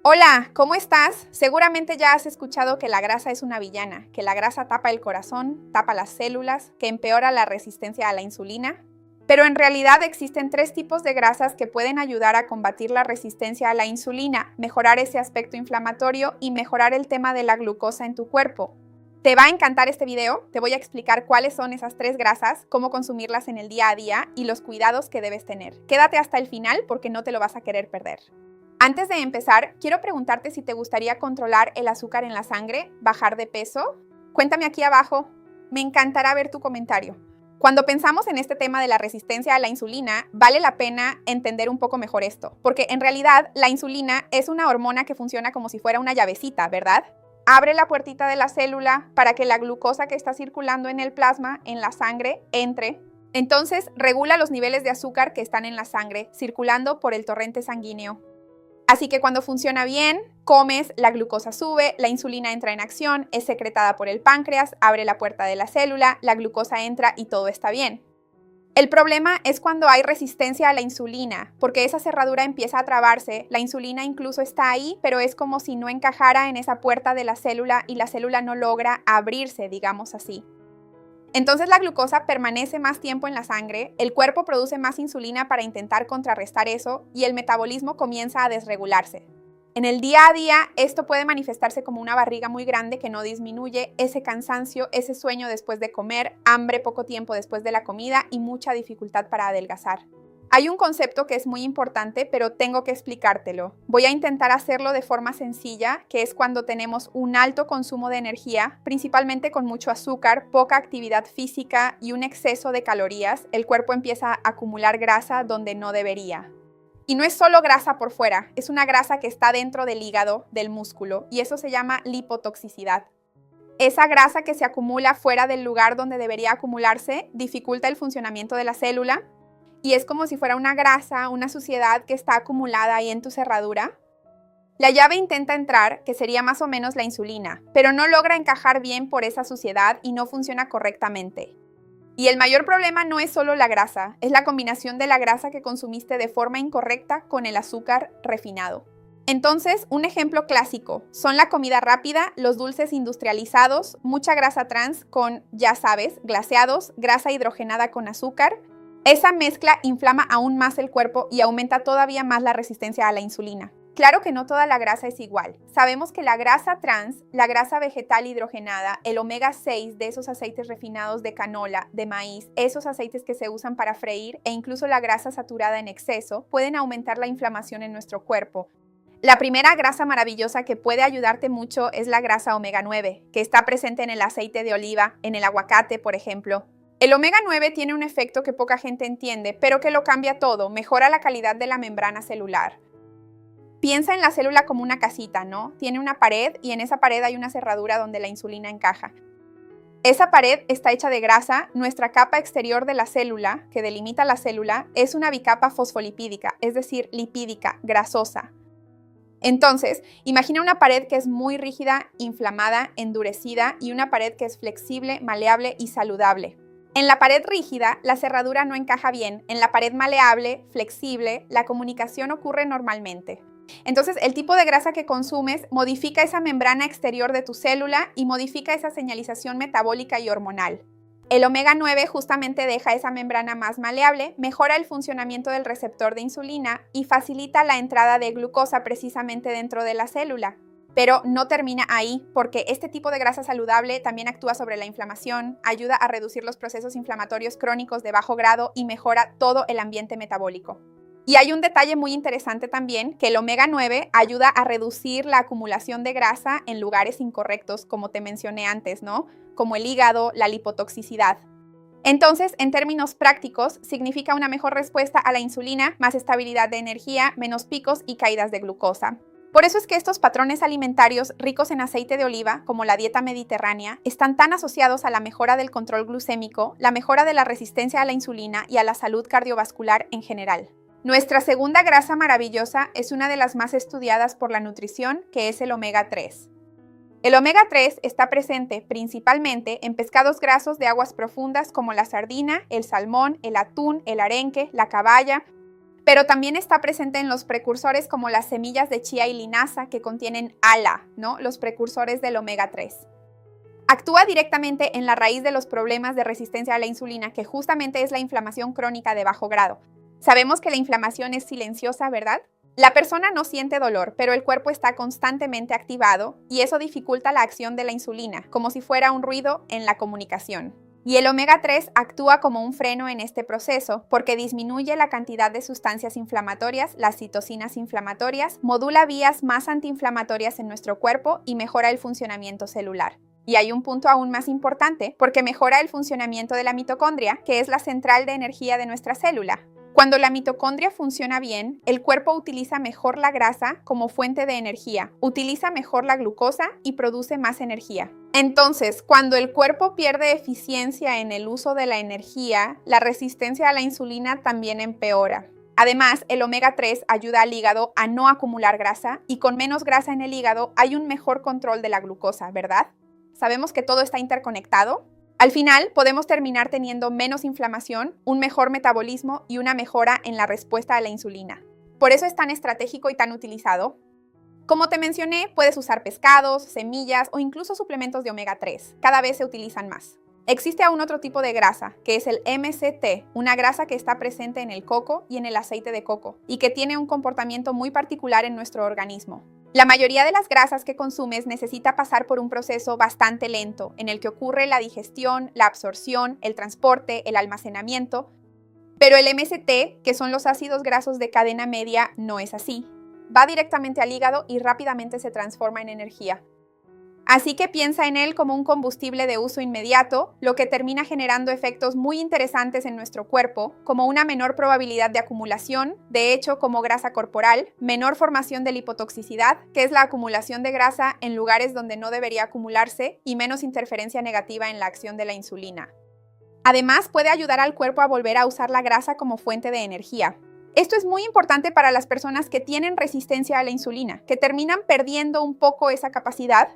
Hola, ¿cómo estás? Seguramente ya has escuchado que la grasa es una villana, que la grasa tapa el corazón, tapa las células, que empeora la resistencia a la insulina. Pero en realidad existen tres tipos de grasas que pueden ayudar a combatir la resistencia a la insulina, mejorar ese aspecto inflamatorio y mejorar el tema de la glucosa en tu cuerpo. ¿Te va a encantar este video? Te voy a explicar cuáles son esas tres grasas, cómo consumirlas en el día a día y los cuidados que debes tener. Quédate hasta el final porque no te lo vas a querer perder. Antes de empezar, quiero preguntarte si te gustaría controlar el azúcar en la sangre, bajar de peso. Cuéntame aquí abajo, me encantará ver tu comentario. Cuando pensamos en este tema de la resistencia a la insulina, vale la pena entender un poco mejor esto, porque en realidad la insulina es una hormona que funciona como si fuera una llavecita, ¿verdad? Abre la puertita de la célula para que la glucosa que está circulando en el plasma, en la sangre, entre. Entonces, regula los niveles de azúcar que están en la sangre, circulando por el torrente sanguíneo. Así que cuando funciona bien, comes, la glucosa sube, la insulina entra en acción, es secretada por el páncreas, abre la puerta de la célula, la glucosa entra y todo está bien. El problema es cuando hay resistencia a la insulina, porque esa cerradura empieza a trabarse, la insulina incluso está ahí, pero es como si no encajara en esa puerta de la célula y la célula no logra abrirse, digamos así. Entonces la glucosa permanece más tiempo en la sangre, el cuerpo produce más insulina para intentar contrarrestar eso y el metabolismo comienza a desregularse. En el día a día, esto puede manifestarse como una barriga muy grande que no disminuye, ese cansancio, ese sueño después de comer, hambre poco tiempo después de la comida y mucha dificultad para adelgazar. Hay un concepto que es muy importante, pero tengo que explicártelo. Voy a intentar hacerlo de forma sencilla, que es cuando tenemos un alto consumo de energía, principalmente con mucho azúcar, poca actividad física y un exceso de calorías, el cuerpo empieza a acumular grasa donde no debería. Y no es solo grasa por fuera, es una grasa que está dentro del hígado, del músculo, y eso se llama lipotoxicidad. Esa grasa que se acumula fuera del lugar donde debería acumularse dificulta el funcionamiento de la célula, y es como si fuera una grasa, una suciedad que está acumulada ahí en tu cerradura. La llave intenta entrar, que sería más o menos la insulina, pero no logra encajar bien por esa suciedad y no funciona correctamente. Y el mayor problema no es solo la grasa, es la combinación de la grasa que consumiste de forma incorrecta con el azúcar refinado. Entonces, un ejemplo clásico son la comida rápida, los dulces industrializados, mucha grasa trans con, ya sabes, glaseados, grasa hidrogenada con azúcar. Esa mezcla inflama aún más el cuerpo y aumenta todavía más la resistencia a la insulina. Claro que no toda la grasa es igual. Sabemos que la grasa trans, la grasa vegetal hidrogenada, el omega 6 de esos aceites refinados de canola, de maíz, esos aceites que se usan para freír e incluso la grasa saturada en exceso pueden aumentar la inflamación en nuestro cuerpo. La primera grasa maravillosa que puede ayudarte mucho es la grasa omega 9, que está presente en el aceite de oliva, en el aguacate, por ejemplo. El omega 9 tiene un efecto que poca gente entiende, pero que lo cambia todo, mejora la calidad de la membrana celular. Piensa en la célula como una casita, ¿no? Tiene una pared y en esa pared hay una cerradura donde la insulina encaja. Esa pared está hecha de grasa, nuestra capa exterior de la célula, que delimita la célula, es una bicapa fosfolipídica, es decir, lipídica, grasosa. Entonces, imagina una pared que es muy rígida, inflamada, endurecida y una pared que es flexible, maleable y saludable. En la pared rígida, la cerradura no encaja bien. En la pared maleable, flexible, la comunicación ocurre normalmente. Entonces, el tipo de grasa que consumes modifica esa membrana exterior de tu célula y modifica esa señalización metabólica y hormonal. El omega 9 justamente deja esa membrana más maleable, mejora el funcionamiento del receptor de insulina y facilita la entrada de glucosa precisamente dentro de la célula. Pero no termina ahí, porque este tipo de grasa saludable también actúa sobre la inflamación, ayuda a reducir los procesos inflamatorios crónicos de bajo grado y mejora todo el ambiente metabólico. Y hay un detalle muy interesante también, que el omega 9 ayuda a reducir la acumulación de grasa en lugares incorrectos, como te mencioné antes, ¿no? Como el hígado, la lipotoxicidad. Entonces, en términos prácticos, significa una mejor respuesta a la insulina, más estabilidad de energía, menos picos y caídas de glucosa. Por eso es que estos patrones alimentarios ricos en aceite de oliva, como la dieta mediterránea, están tan asociados a la mejora del control glucémico, la mejora de la resistencia a la insulina y a la salud cardiovascular en general. Nuestra segunda grasa maravillosa es una de las más estudiadas por la nutrición, que es el omega 3. El omega 3 está presente principalmente en pescados grasos de aguas profundas como la sardina, el salmón, el atún, el arenque, la caballa, pero también está presente en los precursores como las semillas de chía y linaza que contienen ALA, ¿no? Los precursores del omega 3. Actúa directamente en la raíz de los problemas de resistencia a la insulina, que justamente es la inflamación crónica de bajo grado. Sabemos que la inflamación es silenciosa, ¿verdad? La persona no siente dolor, pero el cuerpo está constantemente activado y eso dificulta la acción de la insulina, como si fuera un ruido en la comunicación. Y el omega 3 actúa como un freno en este proceso porque disminuye la cantidad de sustancias inflamatorias, las citocinas inflamatorias, modula vías más antiinflamatorias en nuestro cuerpo y mejora el funcionamiento celular. Y hay un punto aún más importante porque mejora el funcionamiento de la mitocondria, que es la central de energía de nuestra célula. Cuando la mitocondria funciona bien, el cuerpo utiliza mejor la grasa como fuente de energía, utiliza mejor la glucosa y produce más energía. Entonces, cuando el cuerpo pierde eficiencia en el uso de la energía, la resistencia a la insulina también empeora. Además, el omega 3 ayuda al hígado a no acumular grasa y con menos grasa en el hígado hay un mejor control de la glucosa, ¿verdad? Sabemos que todo está interconectado. Al final, podemos terminar teniendo menos inflamación, un mejor metabolismo y una mejora en la respuesta a la insulina. Por eso es tan estratégico y tan utilizado. Como te mencioné, puedes usar pescados, semillas o incluso suplementos de omega 3. Cada vez se utilizan más. Existe aún otro tipo de grasa, que es el MCT, una grasa que está presente en el coco y en el aceite de coco, y que tiene un comportamiento muy particular en nuestro organismo. La mayoría de las grasas que consumes necesita pasar por un proceso bastante lento, en el que ocurre la digestión, la absorción, el transporte, el almacenamiento, pero el MCT, que son los ácidos grasos de cadena media, no es así. Va directamente al hígado y rápidamente se transforma en energía. Así que piensa en él como un combustible de uso inmediato, lo que termina generando efectos muy interesantes en nuestro cuerpo, como una menor probabilidad de acumulación, de hecho como grasa corporal, menor formación de lipotoxicidad, que es la acumulación de grasa en lugares donde no debería acumularse, y menos interferencia negativa en la acción de la insulina. Además, puede ayudar al cuerpo a volver a usar la grasa como fuente de energía. Esto es muy importante para las personas que tienen resistencia a la insulina, que terminan perdiendo un poco esa capacidad.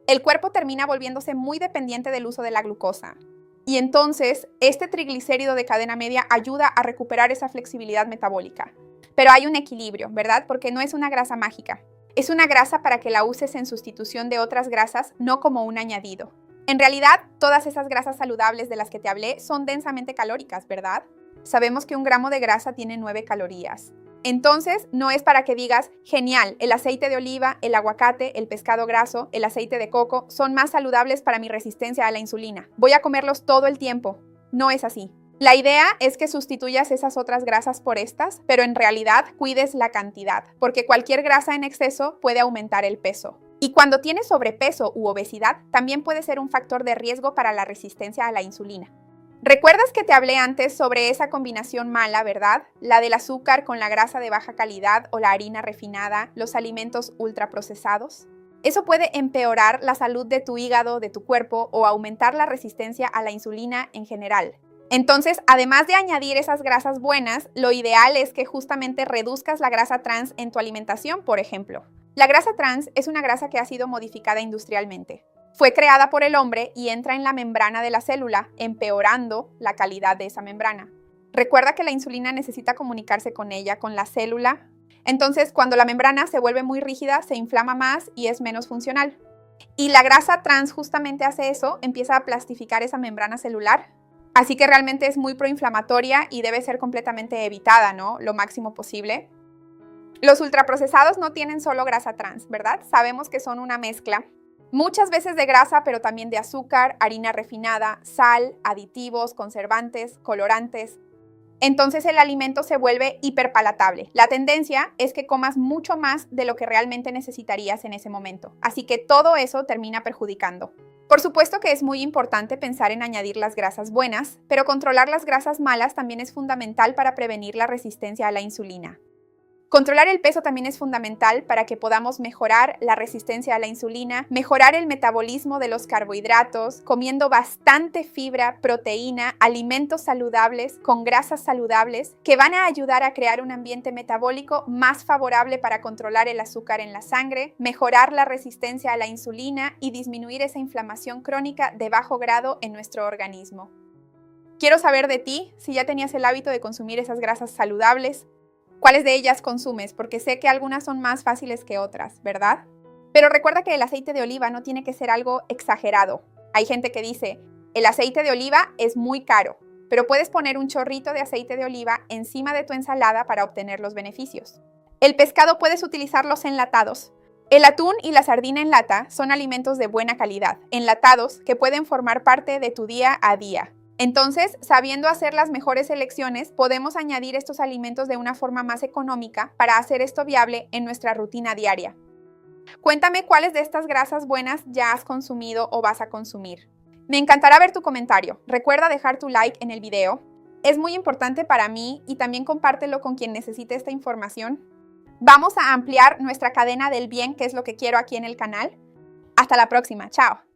El cuerpo termina volviéndose muy dependiente del uso de la glucosa. Y entonces, este triglicérido de cadena media ayuda a recuperar esa flexibilidad metabólica. Pero hay un equilibrio, ¿verdad? Porque no es una grasa mágica. Es una grasa para que la uses en sustitución de otras grasas, no como un añadido. En realidad, todas esas grasas saludables de las que te hablé son densamente calóricas, ¿verdad? Sabemos que un gramo de grasa tiene 9 calorías. Entonces, no es para que digas, genial, el aceite de oliva, el aguacate, el pescado graso, el aceite de coco son más saludables para mi resistencia a la insulina. Voy a comerlos todo el tiempo. No es así. La idea es que sustituyas esas otras grasas por estas, pero en realidad cuides la cantidad, porque cualquier grasa en exceso puede aumentar el peso. Y cuando tienes sobrepeso u obesidad, también puede ser un factor de riesgo para la resistencia a la insulina. ¿Recuerdas que te hablé antes sobre esa combinación mala, verdad? La del azúcar con la grasa de baja calidad o la harina refinada, los alimentos ultraprocesados. Eso puede empeorar la salud de tu hígado, de tu cuerpo o aumentar la resistencia a la insulina en general. Entonces, además de añadir esas grasas buenas, lo ideal es que justamente reduzcas la grasa trans en tu alimentación, por ejemplo. La grasa trans es una grasa que ha sido modificada industrialmente. Fue creada por el hombre y entra en la membrana de la célula, empeorando la calidad de esa membrana. Recuerda que la insulina necesita comunicarse con ella, con la célula. Entonces, cuando la membrana se vuelve muy rígida, se inflama más y es menos funcional. Y la grasa trans justamente hace eso, empieza a plastificar esa membrana celular. Así que realmente es muy proinflamatoria y debe ser completamente evitada, ¿no? Lo máximo posible. Los ultraprocesados no tienen solo grasa trans, ¿verdad? Sabemos que son una mezcla. Muchas veces de grasa, pero también de azúcar, harina refinada, sal, aditivos, conservantes, colorantes. Entonces el alimento se vuelve hiperpalatable. La tendencia es que comas mucho más de lo que realmente necesitarías en ese momento. Así que todo eso termina perjudicando. Por supuesto que es muy importante pensar en añadir las grasas buenas, pero controlar las grasas malas también es fundamental para prevenir la resistencia a la insulina. Controlar el peso también es fundamental para que podamos mejorar la resistencia a la insulina, mejorar el metabolismo de los carbohidratos, comiendo bastante fibra, proteína, alimentos saludables con grasas saludables que van a ayudar a crear un ambiente metabólico más favorable para controlar el azúcar en la sangre, mejorar la resistencia a la insulina y disminuir esa inflamación crónica de bajo grado en nuestro organismo. Quiero saber de ti si ya tenías el hábito de consumir esas grasas saludables. cuáles de ellas consumes, porque sé que algunas son más fáciles que otras, ¿verdad? Pero recuerda que el aceite de oliva no tiene que ser algo exagerado. Hay gente que dice, el aceite de oliva es muy caro, pero puedes poner un chorrito de aceite de oliva encima de tu ensalada para obtener los beneficios. El pescado puedes utilizarlos enlatados. El atún y la sardina en lata son alimentos de buena calidad, enlatados, que pueden formar parte de tu día a día. Entonces, sabiendo hacer las mejores elecciones, podemos añadir estos alimentos de una forma más económica para hacer esto viable en nuestra rutina diaria. Cuéntame cuáles de estas grasas buenas ya has consumido o vas a consumir. Me encantará ver tu comentario. Recuerda dejar tu like en el video. Es muy importante para mí y también compártelo con quien necesite esta información. Vamos a ampliar nuestra cadena del bien, que es lo que quiero aquí en el canal. Hasta la próxima. Chao.